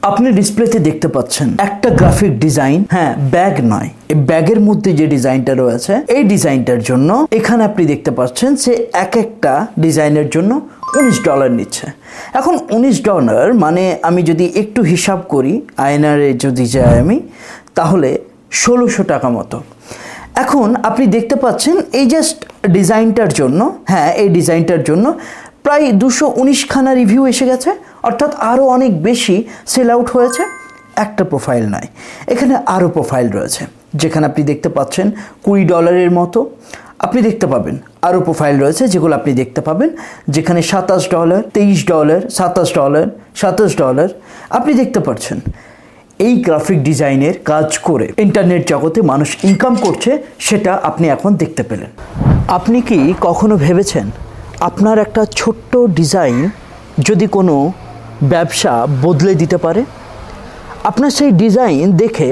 আপনি ডিসপ্লেতে দেখতে পাচ্ছেন একটা গ্রাফিক ডিজাইন, হ্যাঁ ব্যাগ নয়, এই ব্যাগের মধ্যে যে ডিজাইনটা রয়েছে এই ডিজাইনটার জন্য এখানে আপনি দেখতে পাচ্ছেন যে এক একটা ডিজাইনের জন্য $19 নিচ্ছে। এখন $19 মানে আমি যদি একটু হিসাব করি আয়নারে যদি যাই আমি, তাহলে 1600 টাকা মতো। এখন আপনি দেখতে পাচ্ছেন এই জাস্ট ডিজাইনটার জন্য, হ্যাঁ এই ডিজাইনটার জন্য প্রায় 219 খানা রিভিউ এসে গেছে, অর্থাৎ আরও অনেক বেশি সেল আউট হয়েছে। একটা প্রোফাইল নয়, এখানে আরও প্রোফাইল রয়েছে যেখানে আপনি দেখতে পাচ্ছেন $20 মতো। আপনি দেখতে পাবেন আরও প্রোফাইল রয়েছে যেগুলো আপনি দেখতে পাবেন যেখানে $27, $23, $27, $27 আপনি দেখতে পাচ্ছেন। এই গ্রাফিক ডিজাইনের কাজ করে ইন্টারনেট জগতে মানুষ ইনকাম করছে, সেটা আপনি এখন দেখতে পেলেন। আপনি কি কখনো ভেবেছেন আপনার একটা ছোট্ট ডিজাইন যদি কোনো ব্যবসা বদলে দিতে পারে? আপনার সেই ডিজাইন দেখে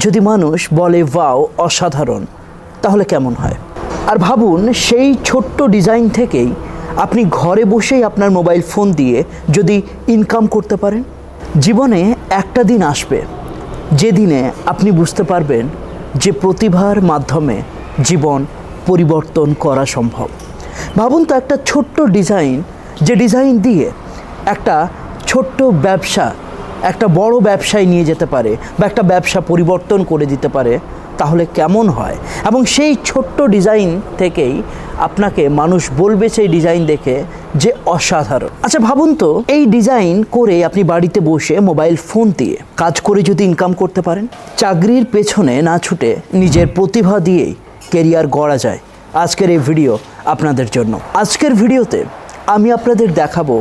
যদি মানুষ বলে ওয়াও অসাধারণ, তাহলে কেমন হয়? আর ভাবুন সেই ছোট্ট ডিজাইন থেকেই আপনি ঘরে বসেই আপনার মোবাইল ফোন দিয়ে যদি ইনকাম করতে পারেন। জীবনে একটা দিন আসবে যেদিনে আপনি বুঝতে পারবেন যে প্রতিভার মাধ্যমে জীবন পরিবর্তন করা সম্ভব। ভাবুন তো একটা ছোট্ট ডিজাইন, যে ডিজাইন দিয়ে একটা ছোট্ট ব্যবসা একটা বড় ব্যবসায় নিয়ে যেতে পারে বা একটা ব্যবসা পরিবর্তন করে দিতে পারে, তাহলে কেমন হয়? এবং সেই ছোট্ট ডিজাইন থেকেই আপনাকে মানুষ বলবে সেই ডিজাইন দেখে যে অসাধারণ। আচ্ছা ভাবুন তো এই ডিজাইন করে আপনি বাড়িতে বসে মোবাইল ফোন দিয়ে কাজ করে যদি ইনকাম করতে পারেন। চাকরির পেছনে না ছুটে নিজের প্রতিভা দিয়েই ক্যারিয়ার গড়া যায়। আজকের এই ভিডিও আপনাদের জন্য। আজকের ভিডিওতে আমি আপনাদের দেখাবো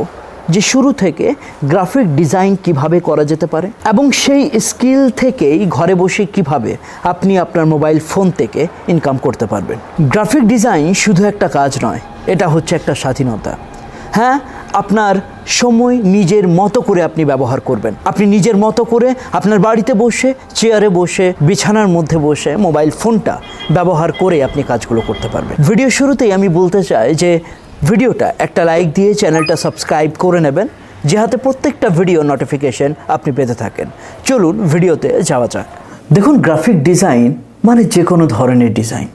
যে শুরু থেকে গ্রাফিক ডিজাইন কিভাবে করা যেতে পারে এবং সেই স্কিল থেকেই ঘরে বসে কিভাবে আপনি আপনার মোবাইল ফোন থেকে ইনকাম করতে পারবেন। গ্রাফিক ডিজাইন শুধু একটা কাজ নয়, এটা হচ্ছে একটা স্বাধীনতা। হ্যাঁ, আপনার সময় নিজের মতো করে আপনি ব্যবহার করবেন। আপনি নিজের মতো করে আপনার বাড়িতে বসে, চেয়ারে বসে, বিছানার মধ্যে বসে মোবাইল ফোনটা ব্যবহার করে আপনি কাজগুলো করতে পারবেন। ভিডিও শুরুতেই আমি বলতে চাই যে ভিডিওটা একটা লাইক দিয়ে চ্যানেলটা সাবস্ক্রাইব করে নেবেন, যাতে প্রত্যেকটা ভিডিও নোটিফিকেশন আপনি পেতে থাকেন। চলুন ভিডিওতে যাওয়া যাক। দেখুন, গ্রাফিক ডিজাইন মানে যে কোনো ধরনের ডিজাইন।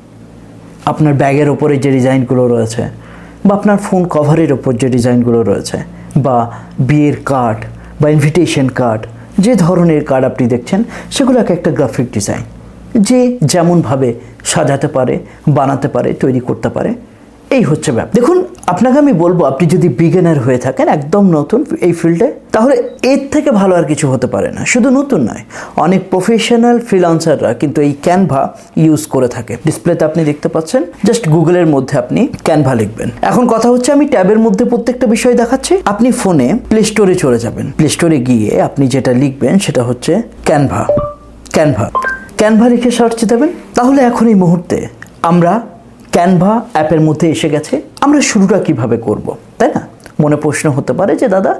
আপনার ব্যাগের ওপরে যে ডিজাইনগুলো রয়েছে, বা আপনার ফোন কভারের ওপর যে ডিজাইনগুলো রয়েছে, বা বিয়ের কার্ড বা ইনভিটেশন কার্ড, যে ধরনের কার্ড আপনি দেখছেন সেগুলো একটা গ্রাফিক ডিজাইন। যে যেমনভাবে সাজাতে পারে, বানাতে পারে, তৈরি করতে পারে, এই হচ্ছে ব্যাপার। দেখুন, আপনাকে আমি বলবো আপনি যদি বিগিনার হয়ে থাকেন, একদম নতুন এই ফিল্ডে, তাহলে এর থেকে ভালো আর কিছু হতে পারে না। শুধু নতুন নয়, অনেক প্রফেশনাল ফ্রিল্যান্সাররা কিন্তু এই ক্যানভা ইউজ করে থাকে। ডিসপ্লেতে আপনি দেখতে পাচ্ছেন, জাস্ট গুগলের মধ্যে আপনি ক্যানভা লিখবেন। এখন কথা হচ্ছে আমি ট্যাবের মধ্যে প্রত্যেকটা বিষয় দেখাচ্ছি। আপনি ফোনে প্লে স্টোরে চলে যাবেন। প্লে স্টোরে গিয়ে আপনি যেটা লিখবেন সেটা হচ্ছে ক্যানভা। ক্যানভা ক্যানভা লিখে সার্চ দেবেন। তাহলে এখন এই মুহূর্তে আমরা ক্যানভা অ্যাপের মধ্যে এসে গেছে। আমরা শুরুটা কিভাবে করব, তাই না? মনে প্রশ্ন হতে পারে যে দাদা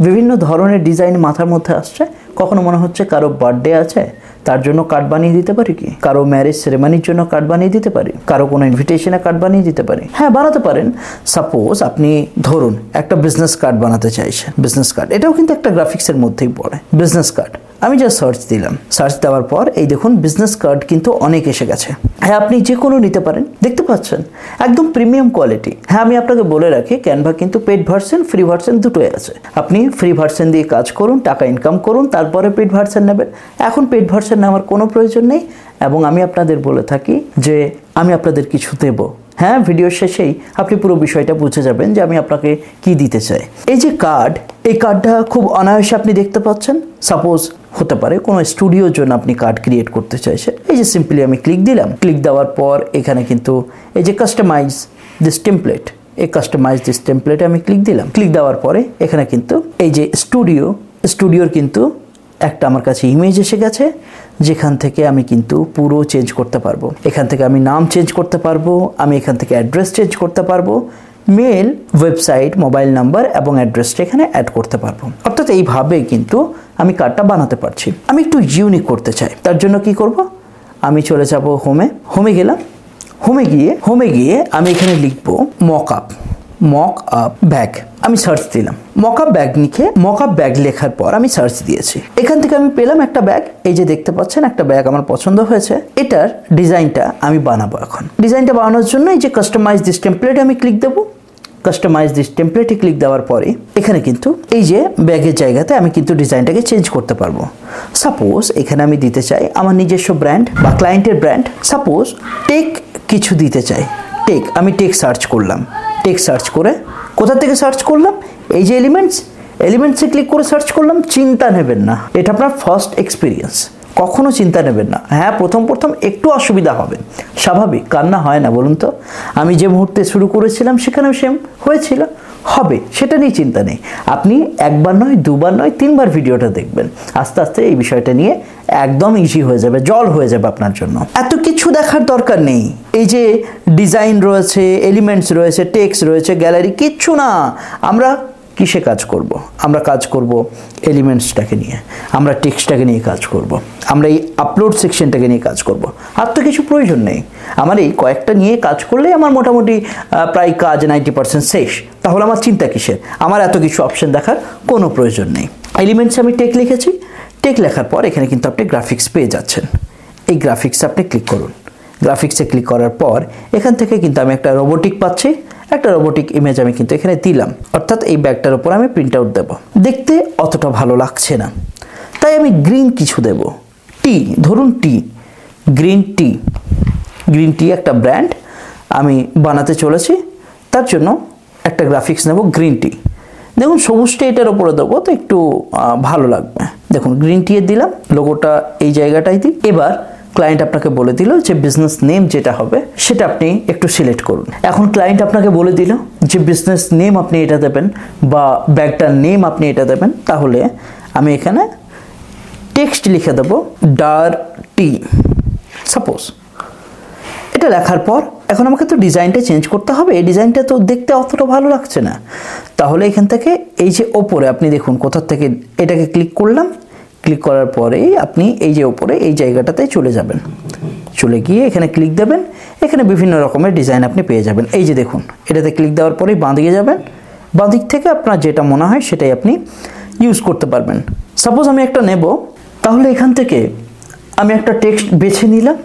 বিভিন্ন ধরনের ডিজাইন মাথার মধ্যে আসছে। কখনো মনে হচ্ছে কারো বার্থডে আছে, তার জন্য কার্ড বানিয়ে দিতে পারি কি? কারো ম্যারেজ সেরেমনির জন্য কার্ড বানিয়ে দিতে পারি? কারো কোনো ইনভিটেশনে কার্ড বানিয়ে দিতে পারি? হ্যাঁ, বানাতে পারেন। সাপোজ আপনি ধরুন একটা বিজনেস কার্ড বানাতে চাইছেন। বিজনেস কার্ড, এটাও কিন্তু একটা গ্রাফিক্সের মধ্যেই পড়ে। বিজনেস কার্ড আমি যা সার্চ দিলাম, সার্চ দেওয়ার পর এই দেখুন বিজনেস কার্ড কিন্তু অনেক এসে গেছে। হ্যাঁ, আপনি যে কোনো নিতে পারেন। দেখতে পাচ্ছেন একদম প্রিমিয়াম কোয়ালিটি। হ্যাঁ, আমি আপনাকে বলে রাখি ক্যানভা কিন্তু পেড ভার্সন, ফ্রি ভার্সন দুটোই আছে। আপনি ফ্রি ভার্সন দিয়ে কাজ করুন, টাকা ইনকাম করুন, তারপরে পেড ভার্সন নেবেন। এখন পেড ভার্সন নেওয়ার কোনো প্রয়োজন নেই এবং আমি আপনাদের বলে থাকি যে আমি আপনাদের কিছু দেবো। হ্যাঁ, ভিডিওর শেষেই আপনি পুরো বিষয়টা বুঝে যাবেন যে আমি আপনাকে কি দিতে চাই। এই যে কার্ড, এই কার্ডটা খুব অনায়াসে আপনি দেখতে পাচ্ছেন। সাপোজ হতে পারে কোনো স্টুডিওর জন্য আপনি কার্ড ক্রিয়েট করতে চাইছেন। এই যে সিম্পলি আমি ক্লিক দিলাম। ক্লিক দেওয়ার পর এখানে কিন্তু এই যে কাস্টমাইজ দিস টেমপ্লেট, এই কাস্টমাইজ দিস টেমপ্লেটে আমি ক্লিক দিলাম। ক্লিক দেওয়ার পরে এখানে কিন্তু এই যে স্টুডিওর কিন্তু একটা আমার কাছে ইমেজ এসে গেছে, যেখান থেকে আমি কিন্তু পুরো চেঞ্জ করতে পারবো। এখান থেকে আমি নাম চেঞ্জ করতে পারবো, আমি এখান থেকে অ্যাড্রেস চেঞ্জ করতে পারবো, মেল, ওয়েবসাইট, মোবাইল নাম্বার এবং অ্যাড্রেসটা এখানে অ্যাড করতে পারবো। অর্থাৎ এইভাবে কিন্তু আমি কার্ডটা বানাতে পারছি। আমি একটু ইউনিক করতে চাই, তার জন্য কি করব? আমি চলে যাব হোমে গেলাম। হোমে গিয়ে আমি এখানে লিখবো মকআপ। মক আপ ব্যাগ, আমি সার্চ দিলাম। মক আপ ব্যাগ লিখে মক আপ ব্যাগ লেখার পর আমি সার্চ দিয়েছি। এখান থেকে আমি পেলাম একটা ব্যাগ। এই যে দেখতে পাচ্ছেন একটা ব্যাগ আমার পছন্দ হয়েছে। এটার ডিজাইনটা আমি বানাবো। এখন ডিজাইনটা বানানোর জন্য এই যে কাস্টমাইজ দিস টেমপ্লেটে আমি ক্লিক দেবো। কাস্টমাইজ দিস টেমপ্লেটে ক্লিক দেওয়ার পরে এখানে কিন্তু এই যে ব্যাগের জায়গাতে আমি কিন্তু ডিজাইনটাকে চেঞ্জ করতে পারবো। সাপোজ এখানে আমি দিতে চাই আমার নিজস্ব ব্র্যান্ড বা ক্লায়েন্টের ব্র্যান্ড। সাপোজ টেক কিছু দিতে চাই, টেক, আমি টেক সার্চ করলাম। টেক সার্চ করে কোথা থেকে সার্চ করলাম? এই যে এলিমেন্টসে ক্লিক করে সার্চ করলাম। চিন্তা নেবেন না, এটা আপনার ফার্স্ট এক্সপিরিয়েন্স, কখনো চিন্তা নেবেন না। হ্যাঁ, প্রথম একটু অসুবিধা হবে, স্বাভাবিক, কান্না হয় না বলুন তো? আমি যে মুহূর্তে শুরু করেছিলাম সেখানেও সেম হয়েছিল, হবে, সেটা নিয়ে চিন্তা নেই। আপনি একবার নয়, দুবার নয়, 3বার ভিডিওটা দেখবেন, আস্তে আস্তে এই বিষয়টা নিয়ে একদম ইজি হয়ে যাবে, জল হয়ে যাবে আপনার জন্য। এত কিছু দেখার দরকার নেই। এই যে ডিজাইন রয়েছে, এলিমেন্টস রয়েছে, টেক্সট রয়েছে, গ্যালারি, কিচ্ছু না। আমরা কিসে কাজ করব? আমরা কাজ করব এলিমেন্টসটাকে নিয়ে, আমরা টেক্সটটাকে নিয়ে কাজ করব, আমরা এই আপলোড সেকশনটাকে নিয়ে কাজ করব। আর তো কিছু প্রয়োজন নেই। আমার এই কয়েকটা নিয়ে কাজ করলেই আমার মোটামুটি প্রায় কাজ 90% শেষ। তাহলে আমার চিন্তা কিসের? আমার এত কিছু অপশন দেখার কোনো প্রয়োজন নেই। এলিমেন্টসে আমি টেক লিখেছি। টেক লেখার পর এখানে কিন্তু আপনি গ্রাফিক্স পেয়ে যাচ্ছেন। এই গ্রাফিক্সে আপনি ক্লিক করুন। গ্রাফিক্সে ক্লিক করার পর এখান থেকে কিন্তু আমি একটা রোবোটিক পাচ্ছি। একটা রোবোটিক ইমেজ আমি কিন্তু এখানে দিলাম, অর্থাৎ এই ব্যাগটার উপর আমি প্রিন্ট আউট দেবো। দেখতে অতটা ভালো লাগছে না, তাই আমি গ্রিন কিছু দেব। টি, ধরুন টি, গ্রিন টি একটা ব্র্যান্ড আমি বানাতে চলেছি, তার জন্য একটা গ্রাফিক্স নেব গ্রিন টি। দেখুন সবুজটা এটার উপরে দেবো তো একটু ভালো লাগবে। দেখুন গ্রিন টি এর দিলাম, লোগোটা এই জায়গাটাই দিই। এবার ক্লায়েন্ট আপনাকে বলে দিল যে বিজনেস নেম যেটা হবে সেটা আপনি একটু সিলেক্ট করুন। এখন ক্লায়েন্ট আপনাকে বলে দিল যে বিজনেস নেম আপনি এটা দেবেন বা ব্যাগটার নেম আপনি এটা দেবেন। তাহলে আমি এখানে টেক্সট লিখে দেবো ডার টি সাপোজ। এটা লেখার পর এখন আমাকে তো ডিজাইনটা চেঞ্জ করতে হবে। এই ডিজাইনটা তো দেখতে অতটা ভালো লাগছে না। তাহলে এখান থেকে এই যে ওপরে আপনি দেখুন কোথা থেকে এটাকে ক্লিক করলাম। ক্লিক করার পরেই আপনি এই যে ওপরে এই জায়গাটাতে চলে যাবেন। চলে গিয়ে এখানে ক্লিক দেবেন। এখানে বিভিন্ন রকমের ডিজাইন আপনি পেয়ে যাবেন। এই যে দেখুন, এটাতে ক্লিক দেওয়ার পরেই বাঁ দিকে যাবেন। বাঁ দিক থেকে আপনার যেটা মনে হয় সেটাই আপনি ইউজ করতে পারবেন। সাপোজ আমি একটা নেব, তাহলে এখান থেকে আমি একটা টেক্সট বেছে নিলাম।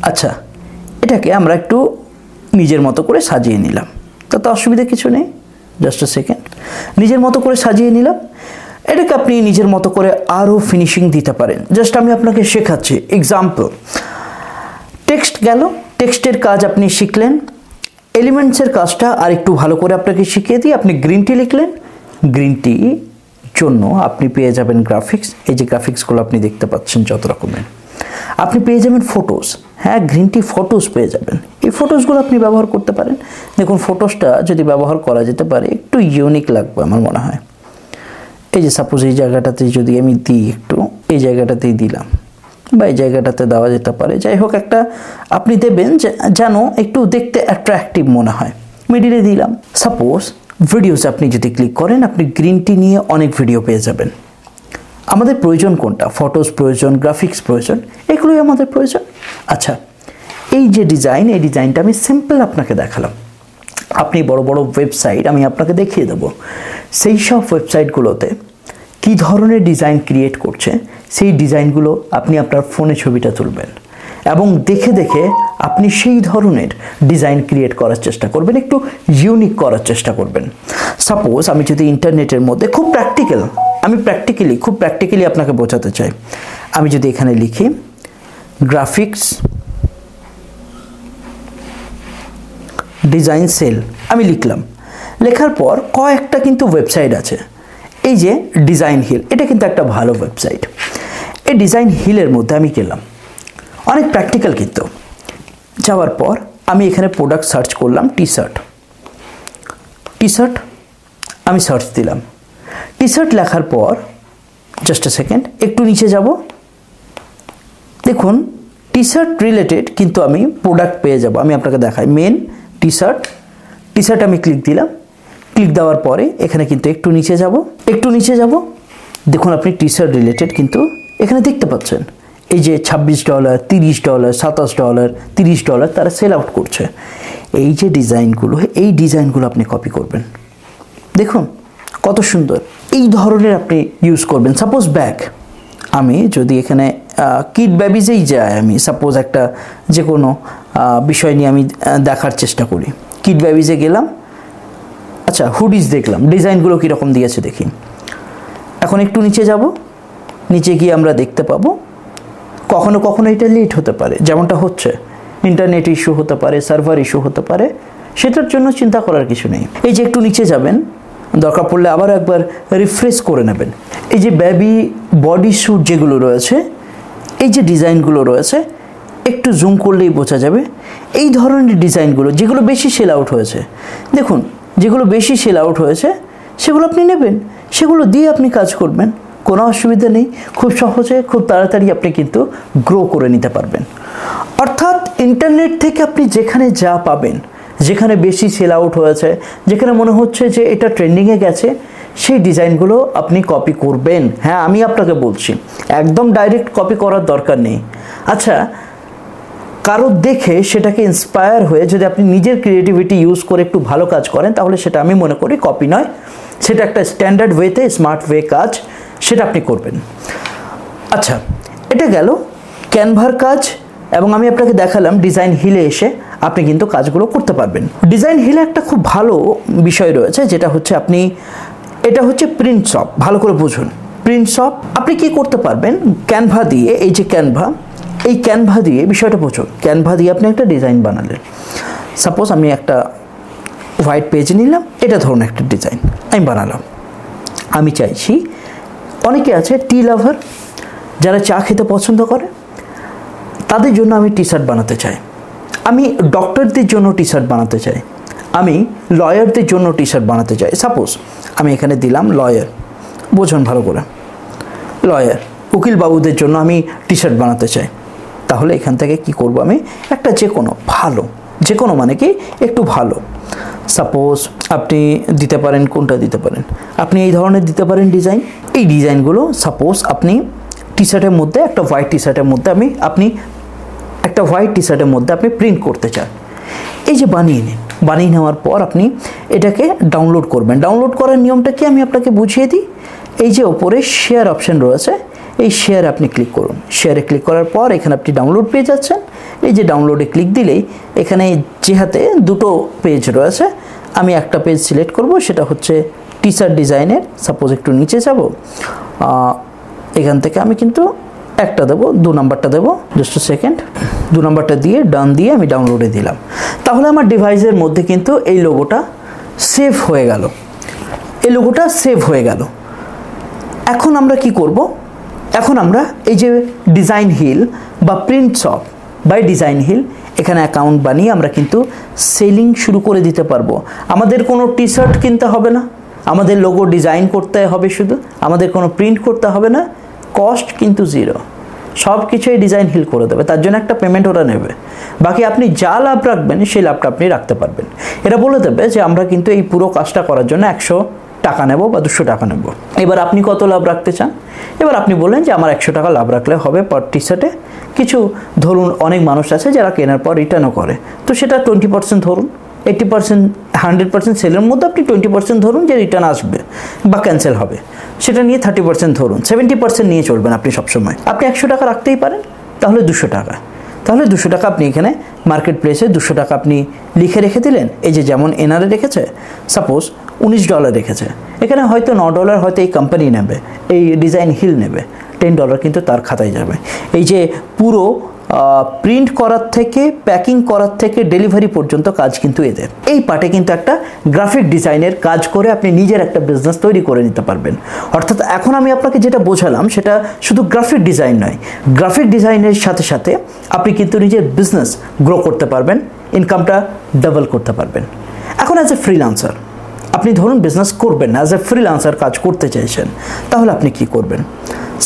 আচ্ছা, এটাকে আমরা একটু নিজের মতো করে সাজিয়ে নিলাম, তাতে অসুবিধা কিছু নেই। জাস্ট আ সেকেন্ড, নিজের মতো করে সাজিয়ে নিলাম। এটাকে আপনি নিজের মতো করে আরও ফিনিশিং দিতে পারেন। জাস্ট আমি আপনাকে শেখাচ্ছি এক্সাম্পল। টেক্সট গেল, টেক্সটের কাজ আপনি শিখলেন। এলিমেন্টসের কাজটা আর একটু ভালো করে আপনাকে শিখিয়ে দিই। আপনি গ্রিন টি লিখলেন, গ্রিন টি জন্য আপনি পেয়ে যাবেন গ্রাফিক্স। এই যে গ্রাফিক্সগুলো আপনি দেখতে পাচ্ছেন যত রকমের। আপনি পেয়ে যাবেন ফটোস। হ্যাঁ, গ্রিন টি ফটোস পেয়ে যাবেন। এই ফটোসগুলো আপনি ব্যবহার করতে পারেন। দেখুন ফটোসটা যদি ব্যবহার করা যেতে পারে একটু ইউনিক লাগবে আমার মনে হয়। এই যে সাপোজ এই জায়গাটাতে যদি আমি দিই, একটু এই জায়গাটাতেই দিলাম বা এই জায়গাটাতে দেওয়া যেতে পারে। যাই হোক, একটা আপনি দেবেন যেন একটু দেখতে অ্যাট্রাকটিভ মনে হয়। মিডিলে দিলাম। সাপোজ ভিডিওস আপনি যদি ক্লিক করেন, আপনি গ্রিন টি নিয়ে অনেক ভিডিও পেয়ে যাবেন। আমাদের প্রয়োজন কোনটা? ফটোস প্রয়োজন, গ্রাফিক্স প্রয়োজন, এগুলোই আমাদের প্রয়োজন। আচ্ছা, এই যে ডিজাইন, এই ডিজাইনটা আমি সিম্পল আপনাকে দেখালাম। আপনি বড় বড় ওয়েবসাইট আমি আপনাকে দেখিয়ে দেবো। সেই সব ওয়েবসাইটগুলোতে কী ধরনের ডিজাইন ক্রিয়েট করছে, সেই ডিজাইনগুলো আপনি আপনার ফোনে ছবিটা তুলবেন এবং দেখে দেখে আপনি সেই ধরনের ডিজাইন ক্রিয়েট করার চেষ্টা করবেন, একটু ইউনিক করার চেষ্টা করবেন। সাপোজ আমি যদি ইন্টারনেটের মধ্যে খুব প্র্যাকটিক্যালি আপনাকে বোঝাতে চাই, আমি যদি এখানে লিখি গ্রাফিক্স ডিজাইন সেল, আমি লিখলাম। লেখার পর কয়েকটা কিন্তু ওয়েবসাইট আছে। এই যে ডিজাইন হিল, এটা কিন্তু একটা ভালো ওয়েবসাইট। এই ডিজাইন হিলের মধ্যে আমি গেলাম, অনেক প্র্যাকটিক্যাল কিন্তু। যাওয়ার পর আমি এখানে প্রোডাক্ট সার্চ করলাম টি শার্ট, আমি সার্চ দিলাম। টি শার্ট লেখার পর জাস্ট আ সেকেন্ড, একটু নিচে যাব। দেখুন টি শার্ট রিলেটেড কিন্তু আমি প্রোডাক্ট পেয়ে যাব। আমি আপনাকে দেখাই, মেন টি শার্ট আমি ক্লিক দিলাম। ক্লিক দেওয়ার পরে এখানে কিন্তু একটু নিচে যাব। দেখুন আপনি টি শার্ট রিলেটেড কিন্তু এখানে দেখতে পাচ্ছেন। এই যে $26, $30, $27, $30 তারা সেল আউট করছে। এই যে ডিজাইনগুলো, এই ডিজাইনগুলো আপনি কপি করবেন। দেখুন কত সুন্দর, এই ধরনের আপনি ইউজ করবেন। সাপোজ ব্যাগ, আমি যদি এখানে কিড বেবিজেই যাই, আমি সাপোজ একটা যে কোনো বিষয় নিয়ে আমি দেখার চেষ্টা করি। কিড বেবিজে গেলাম, আচ্ছা হুডিস দেখলাম, ডিজাইনগুলো কীরকম দিয়েছে দেখি। এখন একটু নিচে যাব, নিচে গিয়ে আমরা দেখতে পাবো কখনো কখনো এটা লেট হতে পারে, যেমনটা হচ্ছে ইন্টারনেট ইস্যু হতে পারে, সার্ভার ইস্যু হতে পারে, সেটার জন্য চিন্তা করার কিছু নেই। এই যে একটু নিচে যাবেন, দরকার পড়লে আবার একবার রিফ্রেশ করে নেবেন। এই যে বেবি বডি স্যুট যেগুলো রয়েছে, এই যে ডিজাইনগুলো রয়েছে, একটু জুম করলেই বোঝা যাবে এই ধরনের ডিজাইনগুলো যেগুলো বেশি সেল আউট হয়েছে। দেখুন যেগুলো বেশি সেল আউট হয়েছে সেগুলো আপনি নেবেন, সেগুলো দিয়ে আপনি কাজ করবেন, কোনো অসুবিধা নেই। খুব সহজে খুব তাড়াতাড়ি আপনি কিন্তু গ্রো করে নিতে পারবেন। অর্থাৎ ইন্টারনেট থেকে আপনি যেখানে যা পাবেন, যেখানে বেশি সেল আউট হয়েছে, যেখানে মনে হচ্ছে যে এটা ট্রেন্ডিংয়ে গেছে, সেই ডিজাইনগুলো আপনি কপি করবেন। হ্যাঁ, আমি আপনাকে বলছি একদম ডাইরেক্ট কপি করার দরকার নেই। আচ্ছা, কারো দেখে সেটাকে ইন্সপায়ার হয়ে যদি আপনি নিজের ক্রিয়েটিভিটি ইউজ করে একটু ভালো কাজ করেন, তাহলে সেটা আমি মনে করি কপি নয়, সেটা একটা স্ট্যান্ডার্ড ওয়েতে, স্মার্ট ওয়ে কাজ, সেটা আপনি করবেন। আচ্ছা, এটা গেল ক্যানভার কাজ, এবং আমি আপনাকে দেখালাম ডিজাইন হিলে এসে আপনি কিন্তু কাজগুলো করতে পারবেন। ডিজাইন হিলে একটা খুব ভালো বিষয় রয়েছে, যেটা হচ্ছে আপনি, এটা হচ্ছে প্রিন্ট শপ। ভালো করে বুঝুন, প্রিন্ট শপ আপনি কি করতে পারবেন, ক্যানভা দিয়ে, এই যে ক্যানভা, এই ক্যানভা দিয়ে বিষয়টা বুঝুন। ক্যানভা দিয়ে আপনি একটা ডিজাইন বানালেন, সাপোজ আমি একটা হোয়াইট পেজ নিলাম, এটা ধরুন একটা ডিজাইন আমি বানালাম। আমি চাইছি, অনেকে আছে টি লাভার, যারা চা খেতে পছন্দ করে, তাদের জন্য আমি টি শার্ট বানাতে চাই, আমি ডক্টরদের জন্য টি শার্ট বানাতে চাই, আমি লয়ারদের জন্য টি শার্ট বানাতে চাই। সাপোজ আমি এখানে দিলাম লয়ার, বোঝুন ভালো করে, লয়ার, উকিল বাবুদের জন্য আমি টি শার্ট বানাতে চাই। তাহলে এখান থেকে কি করব, আমি একটা যে কোনো ভালো, যে কোনো মানে কি একটু ভালো, সাপোজ আপনি দিতে পারেন, কোনটা দিতে পারেন, আপনি এই ধরনের দিতে পারেন ডিজাইন। এই ডিজাইনগুলো সাপোজ আপনি টি শার্টের মধ্যে, একটা হোয়াইট টি শার্টের মধ্যে আপনি একটা হোয়াইট টি শার্টের মধ্যে আপনি প্রিন্ট করতে চান। এই যে বানিয়ে নিন, বানিয়ে নেওয়ার পর আপনি এটাকে ডাউনলোড করবেন। ডাউনলোড করার নিয়মটা কি আমি আপনাকে বুঝিয়ে দিই। এই যে ওপরে শেয়ার অপশন রয়েছে, এই শেয়ারে আপনি ক্লিক করুন। শেয়ারে ক্লিক করার পর এখানে আপনি ডাউনলোড পেয়ে যাচ্ছেন। এই যে ডাউনলোডে ক্লিক দিলেই এখানে যে হাতে দুটো পেজ রয়েছে, আমি একটা পেজ সিলেক্ট করব, সেটা হচ্ছে টি শার্ট ডিজাইনের। সাপোজ একটু নিচে যাব, এখান থেকে আমি কিন্তু একটা দেবো, 2 নাম্বারটা দেবো, জাস্ট সেকেন্ড, 2 নাম্বারটা দিয়ে ডান দিয়ে আমি ডাউনলোডে দিলাম। তাহলে আমার ডিভাইসের মধ্যে কিন্তু এই লোগোটা সেভ হয়ে গেল, এই লোগোটা সেভ হয়ে গেল। এখন আমরা কি করব, এখন আমরা এই যে ডিজাইন হিল বা print shop by design hill, এখানে অ্যাকাউন্ট বানিয়ে আমরা কিন্তু সেলিং শুরু করে দিতে পারবো। আমাদের কোনো টি শার্ট কিনতে হবে না, আমাদের লোগো ডিজাইন করতে হবে শুধু, আমাদের কোনো প্রিন্ট করতে হবে না, কস্ট কিন্তু 0, সব কিছুই ডিজাইন হিল করে দেবে। তার জন্য একটা পেমেন্ট ওরা নেবে, বাকি আপনি যা লাভ রাখবেন সেই লাভটা আপনি রাখতে পারবেন। এরা বলে দেবে যে আমরা কিন্তু এই পুরো কাজটা করার জন্য 100 টাকা নেব বা 200 টাকা নেব। এবার আপনি কত লাভ রাখতে চান, এবার আপনি বললেন যে আমার 100 টাকা লাভ রাখলে হবে পার টি শার্টে। কিছু ধরুন অনেক মানুষ আছে যারা কেনার পর রিটার্নও করে, তো সেটা 20% ধরুন, 80%, 100% সেলের মধ্যে আপনি 20% ধরুন যে রিটার্ন আসবে বা ক্যান্সেল হবে, সেটা নিয়ে 30% ধরুন, 70% নিয়ে চলবেন আপনি সবসময়। আপনি 100 টাকা রাখতেই পারেন, তাহলে 200 টাকা, তাহলে 200 টাকা আপনি এখানে মার্কেট প্লেসে 200 টাকা আপনি লিখে রেখে দিলেন। এই যে যেমন এনআরএ রেখেছে, সাপোজ $19 রেখেছে, এখানে হয়তো $9 হয়তো এই কোম্পানি নেবে, এই ডিজাইন হিল নেবে, $10 কিন্তু তার খাতায় যাবে। এই যে পুরো প্রিন্ট করার থেকে, প্যাকিং করার থেকে ডেলিভারি পর্যন্ত কাজ কিন্তু এদের। এই পার্টে কিন্তু একটা গ্রাফিক ডিজাইনের কাজ করে আপনি নিজের একটা বিজনেস তৈরি করে নিতে পারবেন। অর্থাৎ এখন আমি আপনাকে যেটা বোঝালাম সেটা শুধু গ্রাফিক ডিজাইন নয়, গ্রাফিক ডিজাইনের সাথে সাথে আপনি কিন্তু নিজের বিজনেস গ্রো করতে পারবেন, ইনকামটা ডাবল করতে পারবেন। এখন অ্যাজ এ ফ্রিল্যান্সার আপনি ধরুন বিজনেস করবেন না, অ্যাজ এ ফ্রিল্যান্সার কাজ করতে চাইছেন, তাহলে আপনি কি করবেন।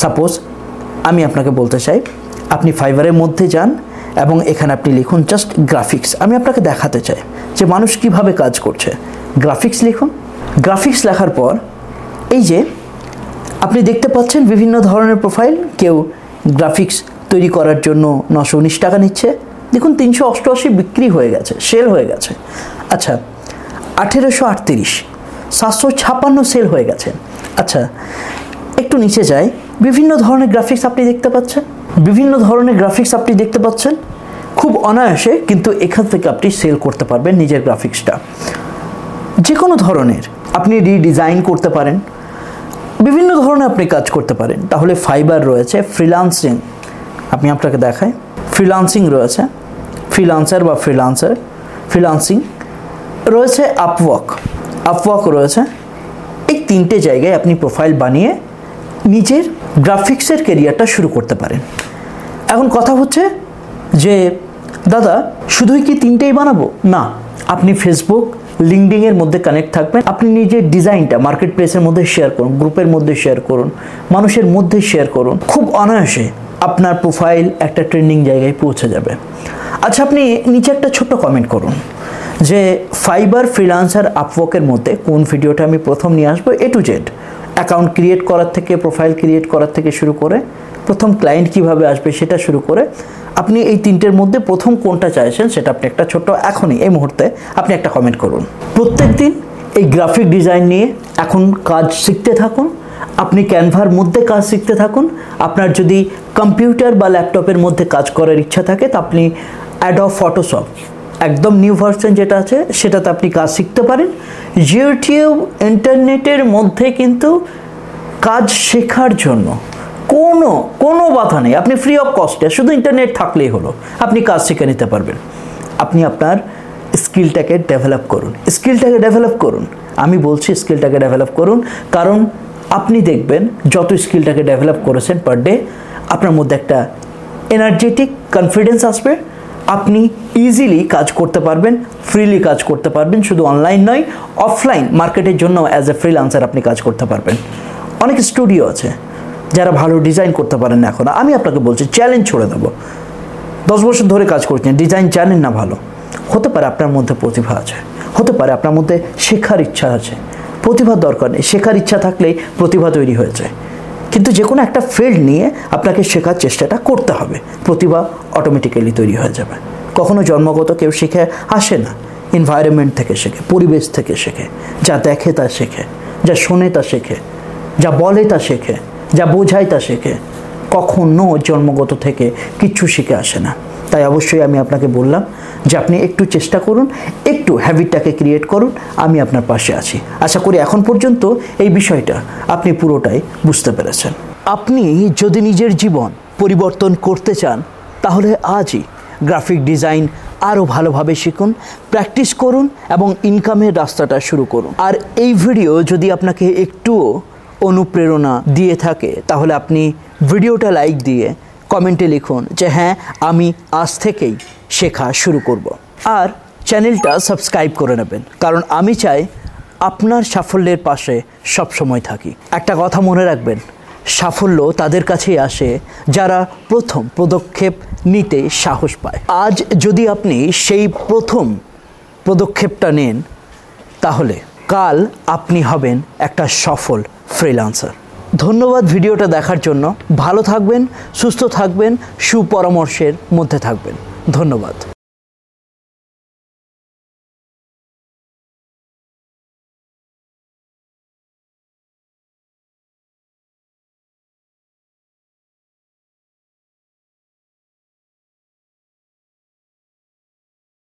সাপোজ আমি আপনাকে বলতে চাই, আপনি ফাইবারের মধ্যে যান এবং এখানে আপনি লিখুন জাস্ট গ্রাফিক্স। আমি আপনাকে দেখাতে চাই যে মানুষ কিভাবে কাজ করছে। গ্রাফিক্স লিখুন। গ্রাফিক্স লেখার পর এই যে আপনি দেখতে পাচ্ছেন বিভিন্ন ধরনের প্রোফাইল, কেউ গ্রাফিক্স তৈরি করার জন্য 919 টাকা নিচ্ছে, দেখুন 388 বিক্রি হয়ে গেছে, সেল হয়ে গেছে। আচ্ছা 1838, 756 সেল হয়ে গেছে। আচ্ছা একটু নিচে যাই, বিভিন্ন ধরনের গ্রাফিক্স আপনি দেখতে পাচ্ছেন, খুব অনায়াসে কিন্তু এখান থেকে আপনি সেল করতে পারবেন নিজের গ্রাফিক্সটা। যে কোনো ধরনের আপনি রিডিজাইন করতে পারেন, বিভিন্ন ধরনের আপনি কাজ করতে পারেন। তাহলে ফাইবার রয়েছে, ফ্রিল্যান্সিং আপনি আপনাকে দেখায়, ফ্রিল্যান্সিং রয়েছে, ফ্রিল্যান্সিং রয়েছে, আপওয়ার্ক রয়েছে। এই 3টে জায়গায় আপনি প্রোফাইল বানিয়ে নিজের গ্রাফিক্সের ক্যারিয়ারটা শুরু করতে পারেন। এখন কথা হচ্ছে যে দাদা শুধুই কি 3টেই বানাবো? না, আপনি ফেসবুক, লিঙ্কডইনের মধ্যে কানেক্ট থাকবেন, আপনি নিজের ডিজাইনটা মার্কেট প্লেসের মধ্যে শেয়ার করুন, গ্রুপের মধ্যে শেয়ার করুন, মানুষের মধ্যে শেয়ার করুন, খুব অনায়াসে আপনার প্রোফাইল একটা ট্রেন্ডিং জায়গায় পৌঁছে যাবে। আচ্ছা আপনি নিচে একটা ছোট্ট কমেন্ট করুন যে ফাইবার, ফ্রিল্যান্সার, আপওয়ার্কের মধ্যে কোন ভিডিওটা আমি প্রথম নিয়ে আসবো, A to Z, account create করার থেকে, প্রোফাইল ক্রিয়েট করার থেকে শুরু করে প্রথম ক্লায়েন্ট কিভাবে আসবে সেটা শুরু করে আপনি এই 3টের মধ্যে প্রথম কোনটা চাইছেন সেটা আপনি একটা ছোট্ট এখনই এই মুহূর্তে আপনি একটা কমেন্ট করুন। প্রত্যেকদিন এই গ্রাফিক ডিজাইন নিয়ে এখন কাজ শিখতে থাকুন, আপনি ক্যানভার মধ্যে কাজ শিখতে থাকুন। আপনার যদি কম্পিউটার বা ল্যাপটপের মধ্যে কাজ করার ইচ্ছা থাকে তা আপনি অ্যাডোব ফটোশপ একদম নিউ ভার্সন যেটা আছে সেটাতে আপনি কাজ শিখতে পারেন। ইউটিউব, ইন্টারনেটের মধ্যে কিন্তু কাজ শেখার জন্য কোনো বাধা নেই, আপনি ফ্রি অফ কস্টে, শুধু ইন্টারনেট থাকলেই হলো, আপনি কাজ শিখে নিতে পারবেন। আপনি আপনার স্কিলটাকে ডেভেলপ করুন, আমি বলছি স্কিলটাকে ডেভেলপ করুন, কারণ আপনি দেখবেন যত স্কিলটাকে ডেভেলপ করেছেন পার ডে আপনার মধ্যে একটা এনার্জেটিক কনফিডেন্স আসবে, আপনি ইজিলি কাজ করতে পারবেন, ফ্রিলি কাজ করতে পারবেন, শুধু অনলাইন নয় অফলাইন মার্কেটের জন্য অ্যাজ এ ফ্রিল্যান্সার আপনি কাজ করতে পারবেন। অনেক স্টুডিও আছে যারা ভালো ডিজাইন করতে পারেন না এখন, আমি আপনাকে বলছি চ্যালেঞ্জ ছড়ে দেবো, 10 বছর ধরে কাজ করছেন, ডিজাইন জানেন না ভালো, হতে পারে আপনার মধ্যে প্রতিভা আছে, হতে পারে আপনার মধ্যে শেখার ইচ্ছা আছে, প্রতিভার দরকার নেই, শেখার ইচ্ছা থাকলেই প্রতিভা তৈরি হয়ে যায়। কিন্তু যে কোনো একটা ফিল্ড নিয়ে আপনাকে শেখার চেষ্টাটা করতে হবে, প্রতিভা অটোমেটিক্যালি তৈরি হয়ে যাবে। কখনো জন্মগত কেউ শিখে আসে না, এনভায়রনমেন্ট থেকে শেখে, পরিবেশ থেকে শেখে, যা দেখে তা শেখে, যা শোনে তা শেখে, যা বলে তা শেখে, যা বোঝায় তা শেখে। কখনো জন্মগত থেকে কিচ্ছু শিখে আসে না। তাই অবশ্যই আমি আপনাকে বললাম যে আপনি একটু চেষ্টা করুন, একটু হ্যাবিটটাকে ক্রিয়েট করুন, আমি আপনার পাশে আছি। আশা করি এখন পর্যন্ত এই বিষয়টা আপনি পুরোটাই বুঝতে পেরেছেন। আপনি যদি নিজের জীবন পরিবর্তন করতে চান তাহলে আজই গ্রাফিক ডিজাইন আরও ভালোভাবে শিখুন, প্র্যাকটিস করুন এবং ইনকামের রাস্তাটা শুরু করুন। আর এই ভিডিও যদি আপনাকে একটুও অনুপ্রেরণা দিয়ে থাকে তাহলে আপনি ভিডিওটা লাইক দিয়ে কমেন্টে লিখুন যে হ্যাঁ আমি আজ থেকেই শেখা শুরু করব। আর চ্যানেলটা সাবস্ক্রাইব করে নেবেন, কারণ আমি চাই আপনার সাফল্যের পাশে সব সময় থাকি। একটা কথা মনে রাখবেন, সাফল্য তাদের কাছেই আসে যারা প্রথম পদক্ষেপ নিতে সাহস পায়। আজ যদি আপনি সেই প্রথম পদক্ষেপটা নেন তাহলে কাল আপনি হবেন একটা সফল ফ্রিল্যান্সার। ধন্যবাদ ভিডিওটা দেখার জন্য। ভালো থাকবেন, সুস্থ থাকবেন, সুপরামর্শের মধ্যে থাকবেন। ধন্যবাদ।